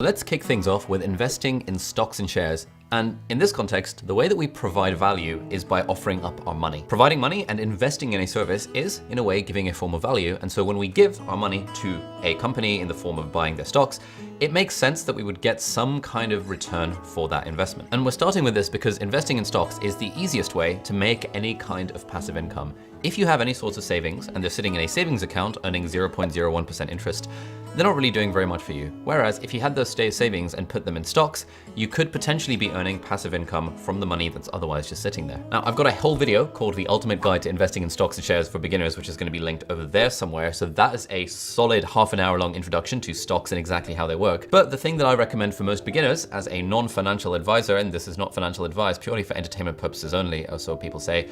Let's kick things off with investing in stocks and shares. And in this context, the way that we provide value is by offering up our money. Providing money and investing in a service is, in a way, giving a form of value. And so when we give our money to a company in the form of buying their stocks, it makes sense that we would get some kind of return for that investment. And we're starting with this because investing in stocks is the easiest way to make any kind of passive income. If you have any sorts of savings and they're sitting in a savings account earning 0.01% interest, they're not really doing very much for you. Whereas if you had those savings and put them in stocks, you could potentially be earning passive income from the money that's otherwise just sitting there. Now, I've got a whole video called The Ultimate Guide to Investing in Stocks and Shares for Beginners, which is going to be linked over there somewhere. So that is a solid half an hour long introduction to stocks and exactly how they work. But the thing that I recommend for most beginners as a non-financial advisor, and this is not financial advice, purely for entertainment purposes only, or so people say,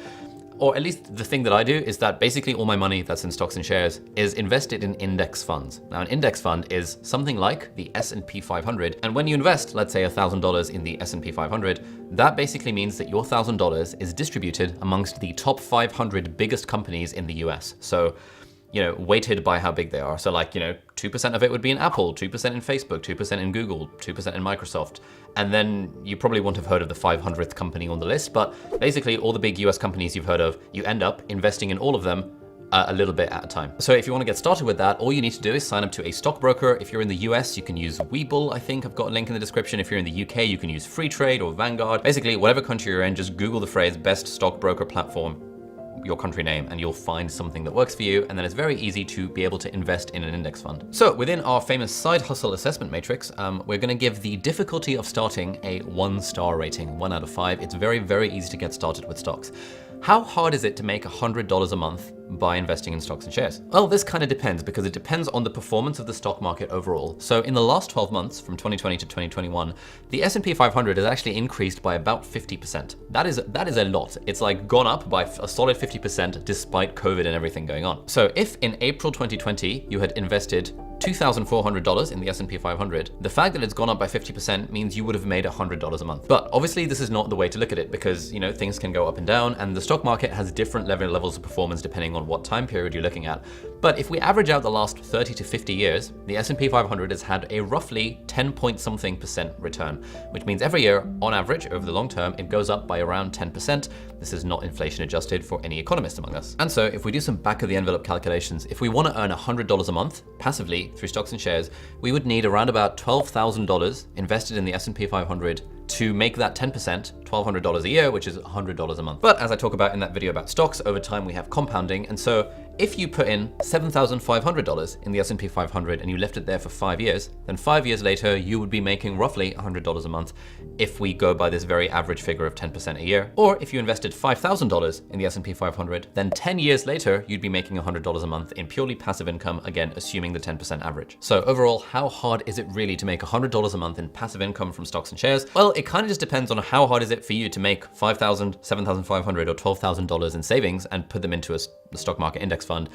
or at least the thing that I do is that basically all my money that's in stocks and shares is invested in index funds. Now, an index fund is something like the S&P 500. And when you invest, let's say $1,000 in the S&P 500, that basically means that your $1,000 is distributed amongst the top 500 biggest companies in the US. So, weighted by how big they are. So 2% of it would be in Apple, 2% in Facebook, 2% in Google, 2% in Microsoft. And then you probably won't have heard of the 500th company on the list, but basically all the big US companies you've heard of, you end up investing in all of them a little bit at a time. So if you want to get started with that, all you need to do is sign up to a stockbroker. If you're in the US, you can use Webull, I think. I've got a link in the description. If you're in the UK, you can use Freetrade or Vanguard. Basically, whatever country you're in, just Google the phrase best stockbroker platform, your country name, and you'll find something that works for you. And then it's very easy to be able to invest in an index fund. So within our famous side hustle assessment matrix, we're going to give the difficulty of starting a 1-star rating, 1 out of 5. It's very, very easy to get started with stocks. How hard is it to make $100 a month by investing in stocks and shares? Well, this kind of depends because it depends on the performance of the stock market overall. So in the last 12 months, from 2020 to 2021, the S&P 500 has actually increased by about 50%. That is a lot. It's like gone up by a solid 50% despite COVID and everything going on. So if in April 2020, you had invested $2,400 in the S&P 500, the fact that it's gone up by 50% means you would have made $100 a month. But obviously this is not the way to look at it because, things can go up and down and the stock market has different levels of performance depending on what time period you're looking at. But if we average out the last 30 to 50 years, the S&P 500 has had a roughly 10-point-something% return, which means every year, on average, over the long term, it goes up by around 10%. This is not inflation adjusted for any economist among us. And so if we do some back of the envelope calculations, if we want to earn $100 a month passively through stocks and shares, we would need around about $12,000 invested in the S&P 500 to make that 10%, $1,200 a year, which is $100 a month. But as I talk about in that video about stocks, over time we have compounding. And so if you put in $7,500 in the S&P 500 and you left it there for 5 years, then 5 years later, you would be making roughly $100 a month if we go by this very average figure of 10% a year. Or if you invested $5,000 in the S&P 500, then 10 years later, you'd be making $100 a month in purely passive income, again, assuming the 10% average. So overall, how hard is it really to make $100 a month in passive income from stocks and shares? Well, it kind of just depends on how hard is it for you to make $5,000, $7,500 or $12,000 in savings and put them into a stock market index fund.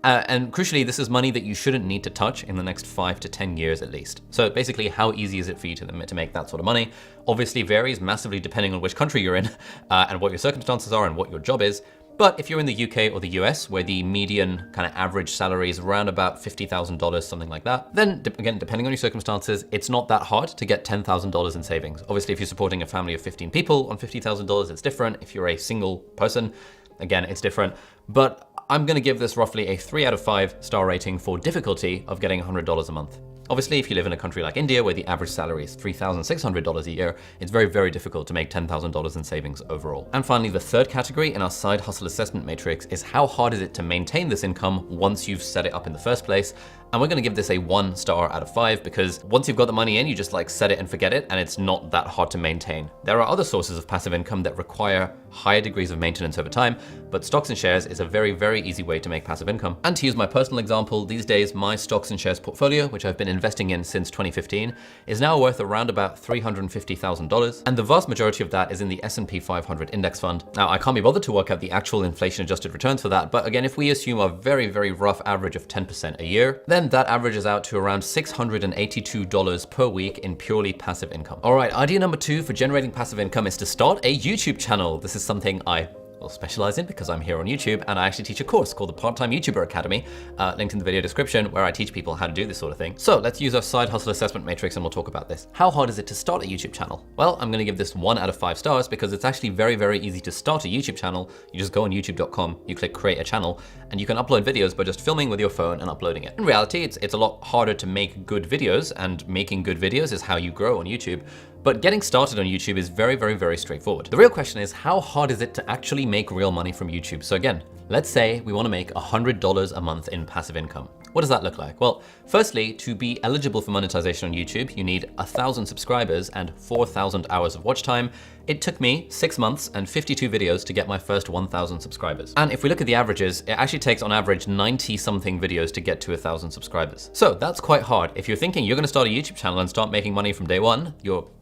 And crucially, this is money that you shouldn't need to touch in the next 5 to 10 years at least. So basically, how easy is it for you to make that sort of money? Obviously varies massively depending on which country you're in and what your circumstances are and what your job is. But if you're in the UK or the US, where the median kind of average salary is around about $50,000, something like that, then again, depending on your circumstances, it's not that hard to get $10,000 in savings. Obviously, if you're supporting a family of 15 people on $50,000, it's different. If you're a single person, again, it's different. But I'm gonna give this roughly a 3 out of 5 star rating for difficulty of getting $100 a month. Obviously, if you live in a country like India, where the average salary is $3,600 a year, it's very, very difficult to make $10,000 in savings overall. And finally, the third category in our side hustle assessment matrix is how hard is it to maintain this income once you've set it up in the first place. And we're gonna give this a 1 star out of 5 because once you've got the money in, you just set it and forget it, and it's not that hard to maintain. There are other sources of passive income that require higher degrees of maintenance over time, but stocks and shares is a very, very easy way to make passive income. And to use my personal example, these days, my stocks and shares portfolio, which I've been investing in since 2015, is now worth around about $350,000. And the vast majority of that is in the S&P 500 index fund. Now, I can't be bothered to work out the actual inflation adjusted returns for that. But again, if we assume a very, very rough average of 10% a year, then that averages out to around $682 per week in purely passive income. All right, idea number 2 for generating passive income is to start a YouTube channel. This is something I well, specialize in because I'm here on YouTube, and I actually teach a course called the Part-Time YouTuber Academy, linked in the video description, where I teach people how to do this sort of thing. So let's use our side hustle assessment matrix and we'll talk about this. How hard is it to start a YouTube channel? Well, I'm gonna give this 1 out of 5 stars because it's actually very, very easy to start a YouTube channel. You just go on youtube.com, you click create a channel, and you can upload videos by just filming with your phone and uploading it. In reality, it's a lot harder to make good videos, and making good videos is how you grow on YouTube. But getting started on YouTube is very, very, very straightforward. The real question is, how hard is it to actually make real money from YouTube? So again, let's say we want to make $100 a month in passive income. What does that look like? Well, firstly, to be eligible for monetization on YouTube, you need 1,000 subscribers and 4,000 hours of watch time. It took me 6 months and 52 videos to get my first 1,000 subscribers. And if we look at the averages, it actually takes on average 90 something videos to get to 1,000 subscribers. So that's quite hard. If you're thinking you're gonna start a YouTube channel and start making money from day one,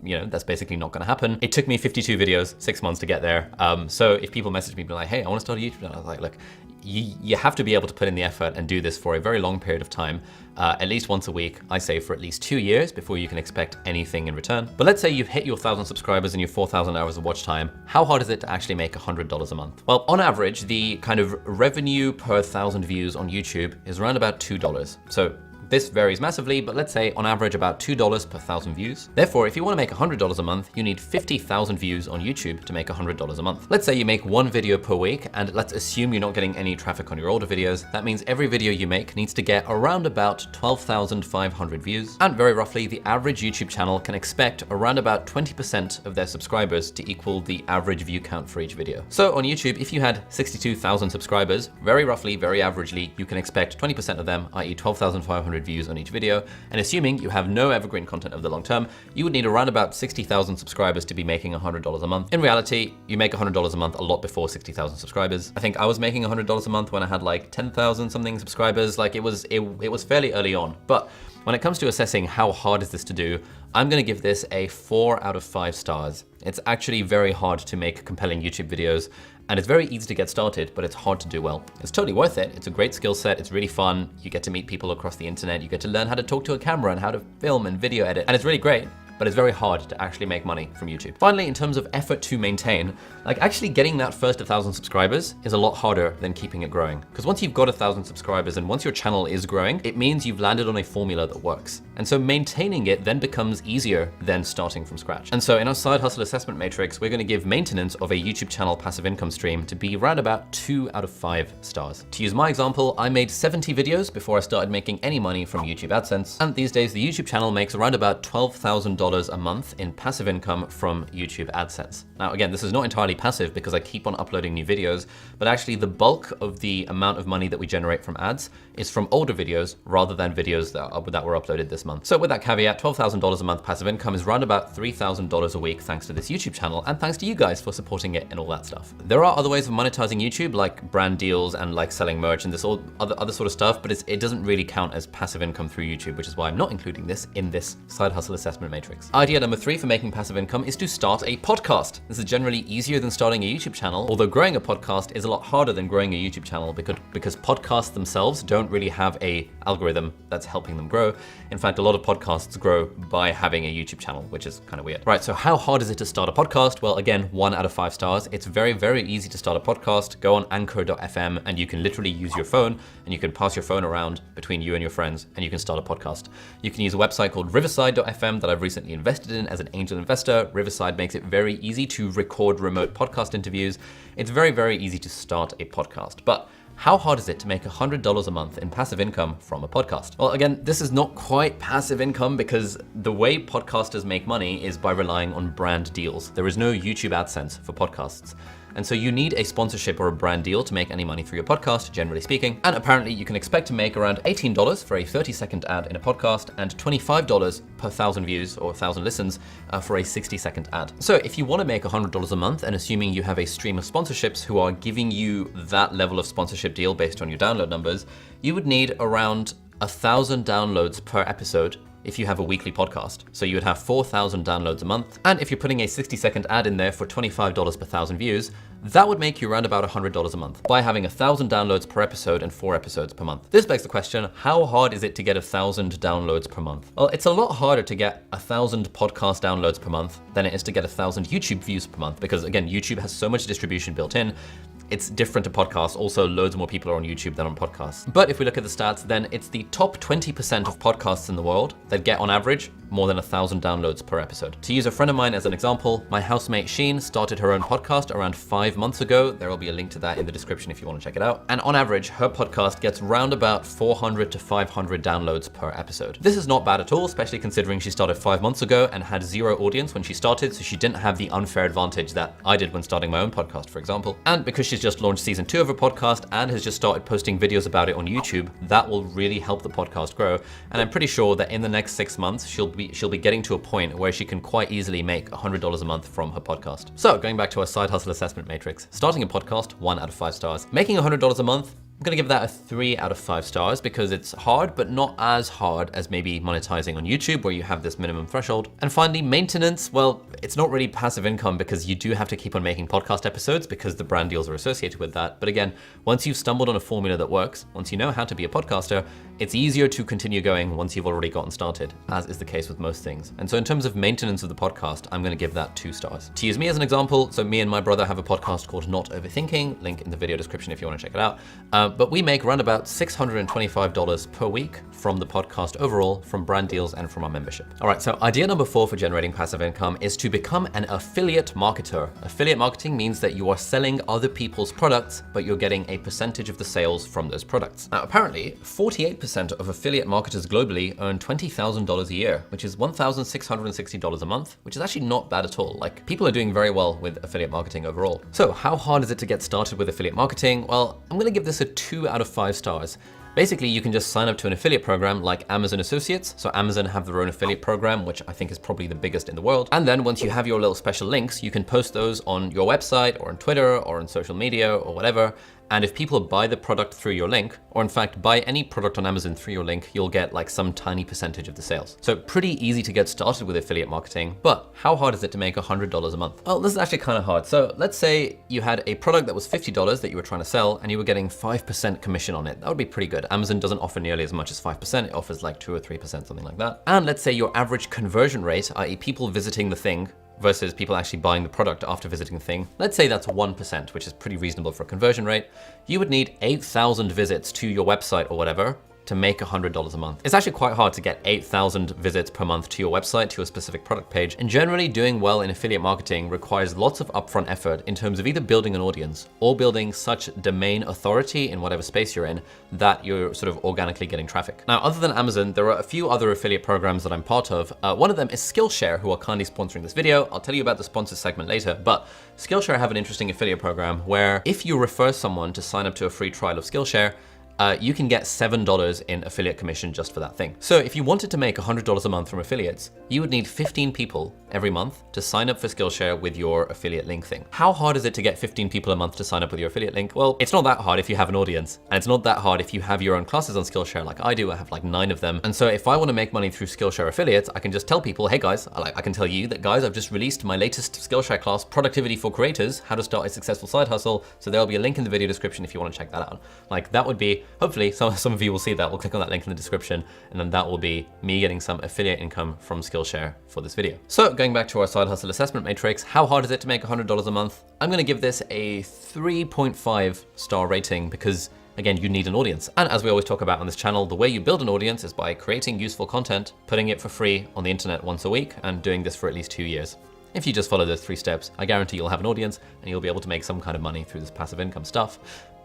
that's basically not gonna happen. It took me 52 videos, 6 months to get there. So if people message me and be like, hey, I wanna start a YouTube channel, I was like, look, you have to be able to put in the effort and do this for a very long period of time, at least once a week, I say for at least 2 years before you can expect anything in return. But let's say you've hit your 1,000 subscribers and your 4,000 hours of watch time. How hard is it to actually make $100 a month? Well, on average, the kind of revenue per 1,000 views on YouTube is around about $2. So this varies massively, but let's say on average about $2 per 1,000 views. Therefore, if you want to make $100 a month, you need 50,000 views on YouTube to make $100 a month. Let's say you make 1 video per week, and let's assume you're not getting any traffic on your older videos. That means every video you make needs to get around about 12,500 views. And very roughly, the average YouTube channel can expect around about 20% of their subscribers to equal the average view count for each video. So on YouTube, if you had 62,000 subscribers, very roughly, very averagely, you can expect 20% of them, i.e. 12,500 views on each video, and assuming you have no evergreen content over the long term, you would need around about 60,000 subscribers to be making $100 a month. In reality, you make $100 a month a lot before 60,000 subscribers. I think I was making $100 a month when I had like 10,000 something subscribers. Like it was fairly early on. But when it comes to assessing how hard is this to do, I'm gonna give this a 4 out of 5 stars. It's actually very hard to make compelling YouTube videos, and it's very easy to get started, but it's hard to do well. It's totally worth it. It's a great skill set. It's really fun. You get to meet people across the internet. You get to learn how to talk to a camera and how to film and video edit, and it's really great. But it's very hard to actually make money from YouTube. Finally, in terms of effort to maintain, like actually getting that first 1,000 subscribers is a lot harder than keeping it growing. Because once you've got 1,000 subscribers and once your channel is growing, it means you've landed on a formula that works. And so maintaining it then becomes easier than starting from scratch. And so in our side hustle assessment matrix, we're gonna give maintenance of a YouTube channel passive income stream to be around about 2 out of 5 stars. To use my example, I made 70 videos before I started making any money from YouTube AdSense. And these days, the YouTube channel makes around about $12,000 a month in passive income from YouTube AdSense. Now, again, this is not entirely passive because I keep on uploading new videos, but actually the bulk of the amount of money that we generate from ads is from older videos rather than videos that were uploaded this month. So with that caveat, $12,000 a month passive income is around about $3,000 a week thanks to this YouTube channel, and thanks to you guys for supporting it and all that stuff. There are other ways of monetizing YouTube, like brand deals and like selling merch and this all other sort of stuff, but it doesn't really count as passive income through YouTube, which is why I'm not including this in this side hustle assessment matrix. Idea number 3 for making passive income is to start a podcast. This is generally easier than starting a YouTube channel, although growing a podcast is a lot harder than growing a YouTube channel because podcasts themselves don't really have a algorithm that's helping them grow. In fact, a lot of podcasts grow by having a YouTube channel, which is kind of weird. Right, so how hard is it to start a podcast? Well, again, 1 out of 5 stars. It's very, very easy to start a podcast. Go on anchor.fm and you can literally use your phone and you can pass your phone around between you and your friends and you can start a podcast. You can use a website called riverside.fm that I've recently invested in as an angel investor. Riverside makes it very easy to record remote podcast interviews. It's very, very easy to start a podcast. But how hard is it to make $100 a month in passive income from a podcast? Well, again, this is not quite passive income because the way podcasters make money is by relying on brand deals. There is no YouTube AdSense for podcasts. And so you need a sponsorship or a brand deal to make any money for your podcast, generally speaking. And apparently you can expect to make around $18 for a 30-second ad in a podcast and $25 per 1,000 views or 1,000 listens for a 60-second ad. So if you want to make $100 a month, and assuming you have a stream of sponsorships who are giving you that level of sponsorship deal based on your download numbers, you would need around 1,000 downloads per episode if you have a weekly podcast. So you would have 4,000 downloads a month. And if you're putting a 60-second ad in there for $25 per 1,000 views, that would make you around about $100 a month by having 1,000 downloads per episode and 4 episodes per month. This begs the question, how hard is it to get 1,000 downloads per month? Well, it's a lot harder to get 1,000 podcast downloads per month than it is to get 1,000 YouTube views per month, because again, YouTube has so much distribution built in it's different to podcasts. Also, loads more people are on YouTube than on podcasts. But if we look at the stats, then it's the top 20% of podcasts in the world that get on average more than 1,000 downloads per episode. To use a friend of mine as an example, my housemate Sheen started her own podcast around 5 months ago. There will be a link to that in the description if you want to check it out. And on average, her podcast gets round about 400 to 500 downloads per episode. This is not bad at all, especially considering she started 5 months ago and had zero audience when she started, so she didn't have the unfair advantage that I did when starting my own podcast, for example. And because she's just launched season 2 of her podcast and has just started posting videos about it on YouTube, that will really help the podcast grow. And I'm pretty sure that in the next 6 months, she'll be getting to a point where she can quite easily make $100 a month from her podcast. So going back to our side hustle assessment matrix, starting a podcast, 1 out of 5 stars. Making $100 a month, I'm gonna give that a 3 out of 5 stars because it's hard, but not as hard as maybe monetizing on YouTube where you have this minimum threshold. And finally, maintenance, well, it's not really passive income because you do have to keep on making podcast episodes because the brand deals are associated with that. But again, once you've stumbled on a formula that works, once you know how to be a podcaster, it's easier to continue going once you've already gotten started, as is the case with most things. And so in terms of maintenance of the podcast, I'm gonna give that 2 stars. To use me as an example, so me and my brother have a podcast called Not Overthinking, link in the video description if you wanna check it out. But we make around about $625 per week from the podcast overall, from brand deals and from our membership. All right, so idea number 4 for generating passive income is to become an affiliate marketer. Affiliate marketing means that you are selling other people's products, but you're getting a percentage of the sales from those products. Now, apparently, 48% of affiliate marketers globally earn $20,000 a year, which is $1,660 a month, which is actually not bad at all. Like, people are doing very well with affiliate marketing overall. So how hard is it to get started with affiliate marketing? Well, I'm gonna give this a 2 out of 5 stars. Basically, you can just sign up to an affiliate program like Amazon Associates. So Amazon have their own affiliate program, which I think is probably the biggest in the world. And then once you have your little special links, you can post those on your website or on Twitter or on social media or whatever. And if people buy the product through your link, or in fact, buy any product on Amazon through your link, you'll get like some tiny percentage of the sales. So pretty easy to get started with affiliate marketing, but how hard is it to make $100 a month? Well, this is actually kind of hard. So let's say you had a product that was $50 that you were trying to sell and you were getting 5% commission on it. That would be pretty good. Amazon doesn't offer nearly as much as 5%. It offers like 2 or 3%, something like that. And let's say your average conversion rate, i.e. people visiting the thing, versus people actually buying the product after visiting the thing. Let's say that's 1%, which is pretty reasonable for a conversion rate. You would need 8,000 visits to your website or whatever to make $100 a month. It's actually quite hard to get 8,000 visits per month to your website, to a specific product page. And generally doing well in affiliate marketing requires lots of upfront effort in terms of either building an audience or building such domain authority in whatever space you're in that you're sort of organically getting traffic. Now, other than Amazon, there are a few other affiliate programs that I'm part of. One of them is Skillshare, who are kindly sponsoring this video. I'll tell you about the sponsors segment later, but Skillshare have an interesting affiliate program where if you refer someone to sign up to a free trial of Skillshare, you can get $7 in affiliate commission just for that thing. So if you wanted to make $100 a month from affiliates, you would need 15 people every month to sign up for Skillshare with your affiliate link thing. How hard is it to get 15 people a month to sign up with your affiliate link? Well, it's not that hard if you have an audience, and it's not that hard if you have your own classes on Skillshare like I do. I have like 9 of them. And so if I want to make money through Skillshare affiliates, I can just tell people, hey guys, I can tell you that guys, I've just released my latest Skillshare class, Productivity for Creators, How to Start a Successful Side Hustle. So there'll be a link in the video description if you want to check that out. Like that would be, hopefully some of you will see that. We'll click on that link in the description, and then that will be me getting some affiliate income from Skillshare for this video. So going back to our side hustle assessment matrix, how hard is it to make $100 a month? I'm gonna give this a 3.5 star rating because again, you need an audience. And as we always talk about on this channel, the way you build an audience is by creating useful content, putting it for free on the internet once a week, and doing this for at least 2 years. If you just follow those 3 steps, I guarantee you'll have an audience and you'll be able to make some kind of money through this passive income stuff.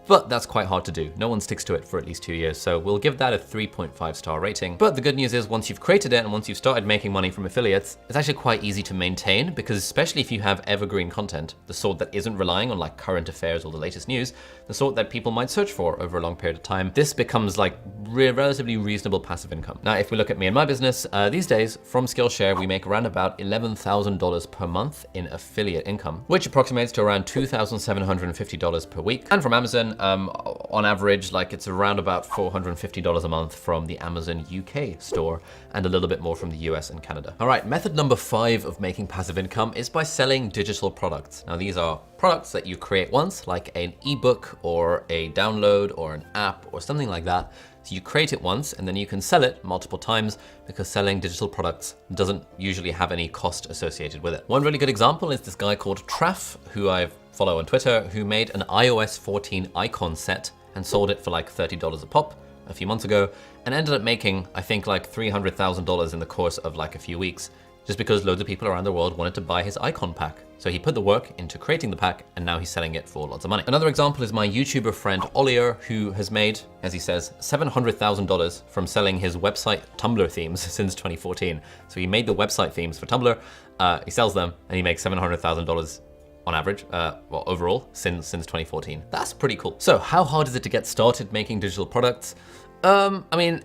But that's quite hard to do. No one sticks to it for at least 2 years, so we'll give that a 3.5 star rating. But the good news is once you've created it and once you've started making money from affiliates, it's actually quite easy to maintain, because especially if you have evergreen content, the sort that isn't relying on like current affairs or the latest news, the sort that people might search for over a long period of time, this becomes like relatively reasonable passive income. Now, if we look at me and my business, these days from Skillshare, we make around about $11,000 per month in affiliate income, which approximates to around $2,750 per week. And from Amazon, on average, like it's around about $450 a month from the Amazon UK store and a little bit more from the US and Canada. All right, method number 5 of making passive income is by selling digital products. Now, these are products that you create once, like an ebook or a download or an app or something like that So you create it once and then you can sell it multiple times because selling digital products doesn't usually have any cost associated with it. One really good example is this guy called Traff, who I follow on Twitter, who made an iOS 14 icon set and sold it for like $30 a pop a few months ago and ended up making, I think, like $300,000 in the course of like a few weeks, just because loads of people around the world wanted to buy his icon pack. So he put the work into creating the pack and now he's selling it for lots of money. Another example is my YouTuber friend Olier, who has made, as he says, $700,000 from selling his website Tumblr themes since 2014. So he made the website themes for Tumblr, he sells them, and he makes $700,000 on average, well, overall, since 2014. That's pretty cool. So how hard is it to get started making digital products? I mean,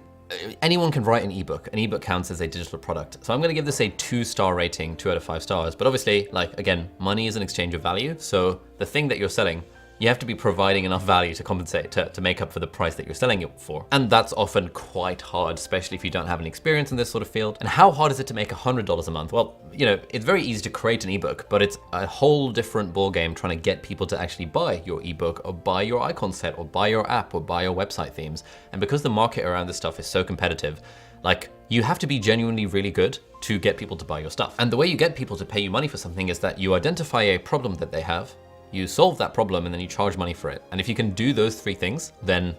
anyone can write an ebook. An ebook counts as a digital product. So I'm gonna give this a 2-star rating, 2 out of 5 stars. But obviously, like, again, money is an exchange of value. So the thing that you're selling, you have to be providing enough value to compensate, to make up for the price that you're selling it for. And that's often quite hard, especially if you don't have any experience in this sort of field. And how hard is it to make $100 a month? Well, you know, it's very easy to create an ebook, but it's a whole different ballgame trying to get people to actually buy your ebook or buy your icon set or buy your app or buy your website themes. And because the market around this stuff is so competitive, like, you have to be genuinely really good to get people to buy your stuff. And the way you get people to pay you money for something is that you identify a problem that they have, you solve that problem, and then you charge money for it. And if you can do those 3 things, then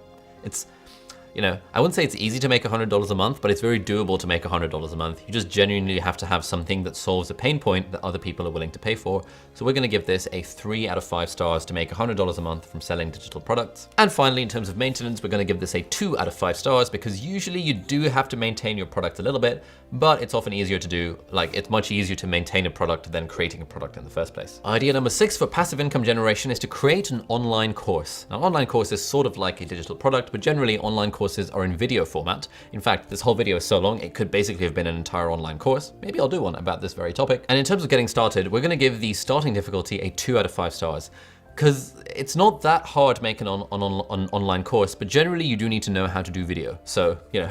it's, you know, I wouldn't say it's easy to make $100 a month, but it's very doable to make $100 a month. You just genuinely have to have something that solves a pain point that other people are willing to pay for. So we're gonna give this a 3 out of 5 stars to make $100 a month from selling digital products. And finally, in terms of maintenance, we're gonna give this a 2 out of 5 stars because usually you do have to maintain your product a little bit, but it's often easier to do. Like, it's much easier to maintain a product than creating a product in the first place. Idea number 6 for passive income generation is to create an online course. Now, online course is sort of like a digital product, but generally online courses are in video format. In fact, this whole video is so long, it could basically have been an entire online course. Maybe I'll do one about this very topic. And in terms of getting started, we're gonna give the starting difficulty a 2 out of 5 stars. Because it's not that hard to make an online course, but generally you do need to know how to do video. So, you know,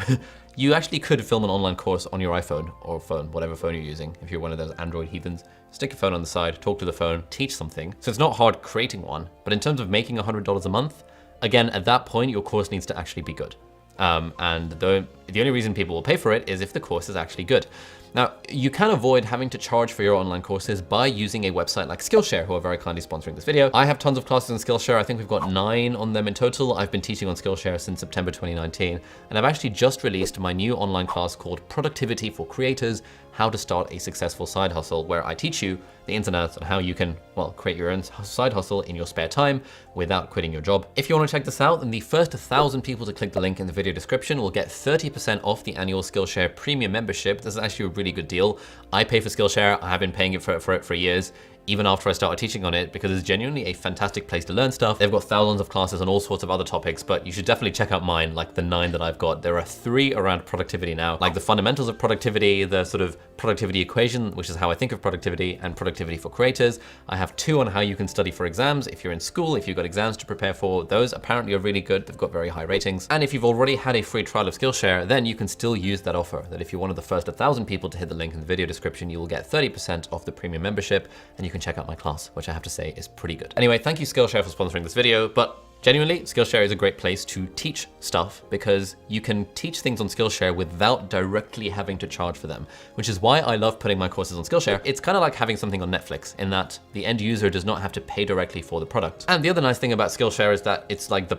you actually could film an online course on your iPhone or phone, whatever phone you're using. If you're one of those Android heathens, stick your phone on the side, talk to the phone, teach something. So it's not hard creating one, but in terms of making $100 a month, again, at that point, your course needs to actually be good. And the only reason people will pay for it is if the course is actually good. Now, you can avoid having to charge for your online courses by using a website like Skillshare, who are very kindly sponsoring this video. I have tons of classes on Skillshare. I think we've got 9 on them in total. I've been teaching on Skillshare since September 2019, and I've actually just released my new online class called Productivity for Creators, How to Start a Successful Side Hustle, where I teach you the ins and outs on how you can, well, create your own side hustle in your spare time without quitting your job. If you want to check this out, then the first 1,000 people to click the link in the video description will get 30% off the annual Skillshare premium membership. This is actually a really good deal. I pay for Skillshare. I have been paying for it for years, even after I started teaching on it, because it's genuinely a fantastic place to learn stuff. They've got thousands of classes on all sorts of other topics, but you should definitely check out mine, like the 9 that I've got. There are 3 around productivity now, like the fundamentals of productivity, the sort of productivity equation, which is how I think of productivity, and productivity for creators. I have 2 on how you can study for exams. If you're in school, if you've got exams to prepare for, those apparently are really good. They've got very high ratings. And if you've already had a free trial of Skillshare, then you can still use that offer, that if you're one of the first 1,000 people to hit the link in the video description, you will get 30% off the premium membership, and you can check out my class, which I have to say is pretty good. Anyway, thank you Skillshare for sponsoring this video, but genuinely, Skillshare is a great place to teach stuff because you can teach things on Skillshare without directly having to charge for them, which is why I love putting my courses on Skillshare. It's kind of like having something on Netflix in that the end user does not have to pay directly for the product. And the other nice thing about Skillshare is that it's like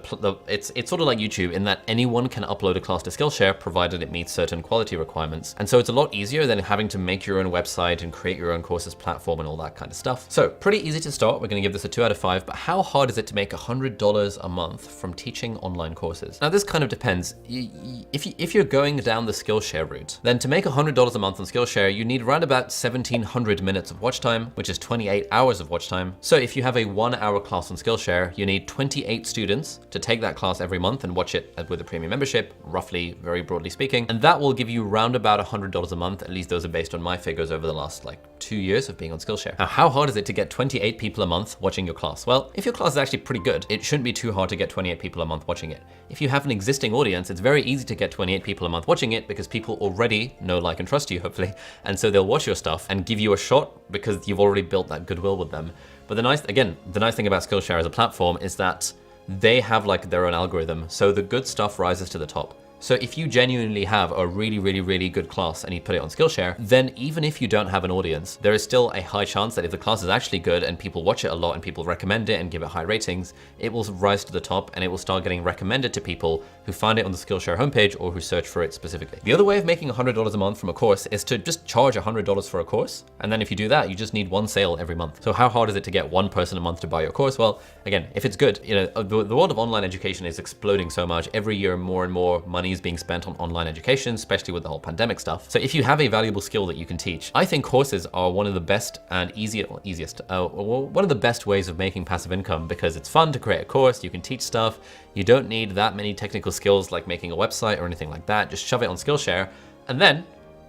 it's sort of like YouTube in that anyone can upload a class to Skillshare provided it meets certain quality requirements. And so it's a lot easier than having to make your own website and create your own courses platform and all that kind of stuff. So pretty easy to start. We're gonna give this a 2 out of 5, but how hard is it to make $100 a month from teaching online courses? Now this kind of depends. If you're going down the Skillshare route, then to make $100 a month on Skillshare, you need around about 1,700 minutes of watch time, which is 28 hours of watch time. So if you have a 1-hour class on Skillshare, you need 28 students to take that class every month and watch it with a premium membership, roughly, very broadly speaking. And that will give you around about $100 a month. At least those are based on my figures over the last like 2 years of being on Skillshare. Now, how hard is it to get 28 people a month watching your class? Well, if your class is actually pretty good, it shouldn't be too hard to get 28 people a month watching it. If you have an existing audience, it's very easy to get 28 people a month watching it because people already know, like, and trust you, hopefully. And so they'll watch your stuff and give you a shot because you've already built that goodwill with them. But the nice thing about Skillshare as a platform is that they have like their own algorithm. So the good stuff rises to the top. So if you genuinely have a really good class and you put it on Skillshare, then even if you don't have an audience, there is still a high chance that if the class is actually good and people watch it a lot and people recommend it and give it high ratings, it will rise to the top and it will start getting recommended to people who find it on the Skillshare homepage or who search for it specifically. The other way of making $100 a month from a course is to just charge $100 for a course. And then if you do that, you just need one sale every month. So how hard is it to get one person a month to buy your course? Well, again, if it's good, the world of online education is exploding so much. Every year, more and more money is being spent on online education, especially with the whole pandemic stuff. So if you have a valuable skill that you can teach, I think courses are one of the best and one of the best ways of making passive income, because it's fun to create a course, you can teach stuff, you don't need that many technical skills like making a website or anything like that. Just shove it on Skillshare, and then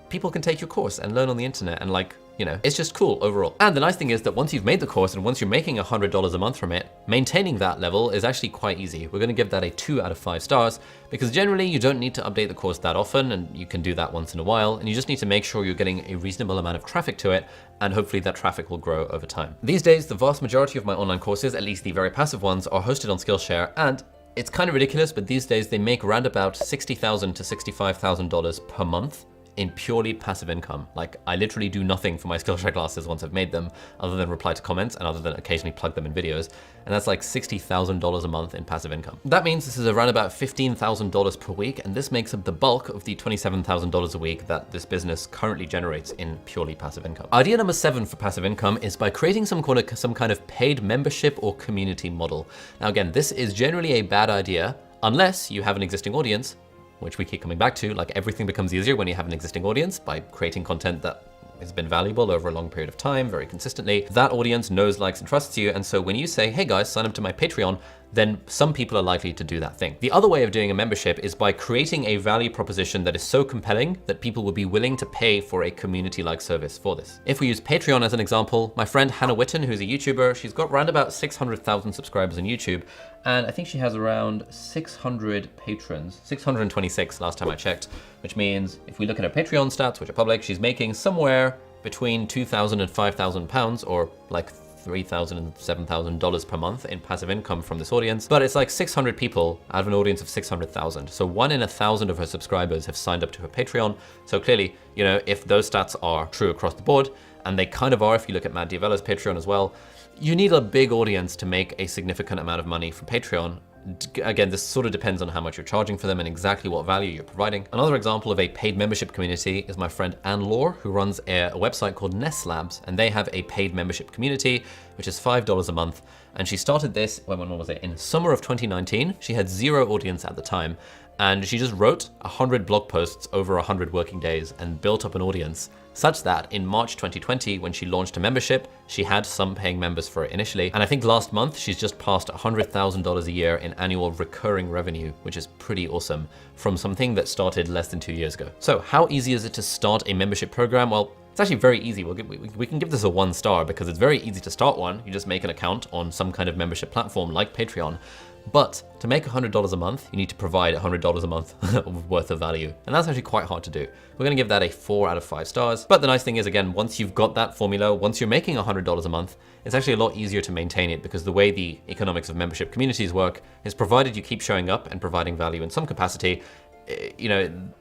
people can take your course and learn on the internet, and it's just cool overall. And the nice thing is that once you've made the course and once you're making $100 a month from it, maintaining that level is actually quite easy. We're gonna give that a 2 out of 5 stars because generally you don't need to update the course that often, and you can do that once in a while, and you just need to make sure you're getting a reasonable amount of traffic to it, and hopefully that traffic will grow over time. These days, the vast majority of my online courses, at least the very passive ones, are hosted on Skillshare, and it's kind of ridiculous, but these days they make around about $60,000 to $65,000 per month in purely passive income. Like, I literally do nothing for my Skillshare classes once I've made them, other than reply to comments and other than occasionally plug them in videos. And that's like $60,000 a month in passive income. That means this is around about $15,000 per week, and this makes up the bulk of the $27,000 a week that this business currently generates in purely passive income. Idea number 7 for passive income is by creating some kind of paid membership or community model. Now again, this is generally a bad idea unless you have an existing audience, which we keep coming back to. Like, everything becomes easier when you have an existing audience by creating content that has been valuable over a long period of time, very consistently. That audience knows, likes, and trusts you. And so when you say, hey guys, sign up to my Patreon, then some people are likely to do that thing. The other way of doing a membership is by creating a value proposition that is so compelling that people will be willing to pay for a community-like service for this. If we use Patreon as an example, my friend Hannah Witten, who's a YouTuber, she's got around about 600,000 subscribers on YouTube, and I think she has around 600 patrons, 626 last time I checked, which means if we look at her Patreon stats, which are public, she's making somewhere between £2,000 and £5,000, or like $3,000 and $7,000 per month in passive income from this audience. But it's like 600 people out of an audience of 600,000. So 1 in 1,000 of her subscribers have signed up to her Patreon. So clearly, if those stats are true across the board, and they kind of are if you look at Matt D'Avella's Patreon as well, you need a big audience to make a significant amount of money from Patreon. Again, this sort of depends on how much you're charging for them and exactly what value you're providing. Another example of a paid membership community is my friend Anne Law, who runs a website called Nest Labs, and they have a paid membership community, which is $5 a month. And she started this, when was it? In summer of 2019. She had 0 audience at the time, and she just wrote 100 blog posts over 100 working days and built up an audience such that in March 2020, when she launched a membership, she had some paying members for it initially. And I think last month, she's just passed $100,000 a year in annual recurring revenue, which is pretty awesome from something that started less than 2 years ago. So how easy is it to start a membership program? Well, it's actually very easy. We can give this a 1 star because it's very easy to start one. You just make an account on some kind of membership platform like Patreon. But to make $100 a month, you need to provide $100 a month worth of value. And that's actually quite hard to do. We're gonna give that a 4 out of 5 stars. But the nice thing is, again, once you've got that formula, once you're making $100 a month, it's actually a lot easier to maintain it, because the way the economics of membership communities work is, provided you keep showing up and providing value in some capacity,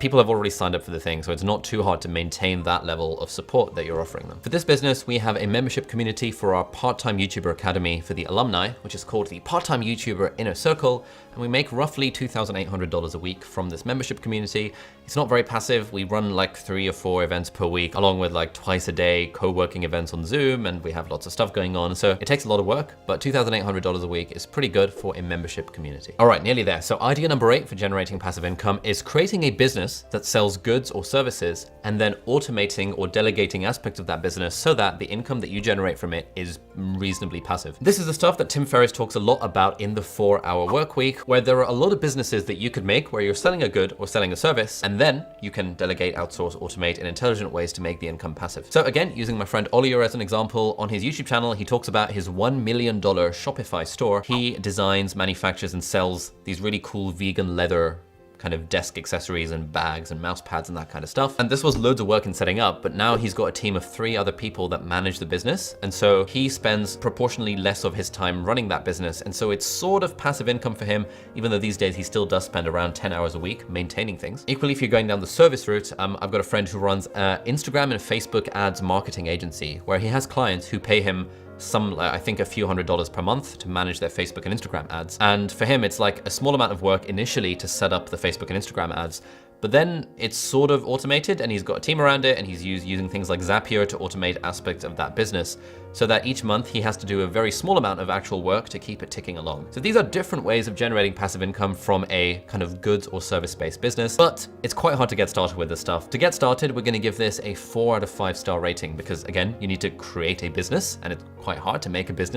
people have already signed up for the thing, so it's not too hard to maintain that level of support that you're offering them. For this business, we have a membership community for our part-time YouTuber academy for the alumni, which is called the Part-Time YouTuber Inner Circle, and we make roughly $2,800 a week from this membership community. It's not very passive. We run like 3 or 4 events per week, along with like twice a day co-working events on Zoom, and we have lots of stuff going on. So it takes a lot of work, but $2,800 a week is pretty good for a membership community. All right, nearly there. So idea number 8 for generating passive income is creating a business that sells goods or services and then automating or delegating aspects of that business so that the income that you generate from it is reasonably passive. This is the stuff that Tim Ferriss talks a lot about in the 4-Hour Work Week, where there are a lot of businesses that you could make where you're selling a good or selling a service, and then you can delegate, outsource, automate in intelligent ways to make the income passive. So again, using my friend Oliver as an example, on his YouTube channel, he talks about his $1 million Shopify store. He designs, manufactures, and sells these really cool vegan leather kind of desk accessories and bags and mouse pads and that kind of stuff. And this was loads of work in setting up, but now he's got a team of 3 other people that manage the business. And so he spends proportionally less of his time running that business. And so it's sort of passive income for him, even though these days he still does spend around 10 hours a week maintaining things. Equally, if you're going down the service route, I've got a friend who runs an Instagram and Facebook ads marketing agency where he has clients who pay him I think a few $100s per month to manage their Facebook and Instagram ads. And for him, it's like a small amount of work initially to set up the Facebook and Instagram ads, but then it's sort of automated and he's got a team around it and he's using things like Zapier to automate aspects of that business so that each month he has to do a very small amount of actual work to keep it ticking along. So these are different ways of generating passive income from a kind of goods or service-based business, but it's quite hard to get started with this stuff. To get started, we're gonna give this a 4 out of 5 star rating because again, you need to create a business and it's quite hard to make a business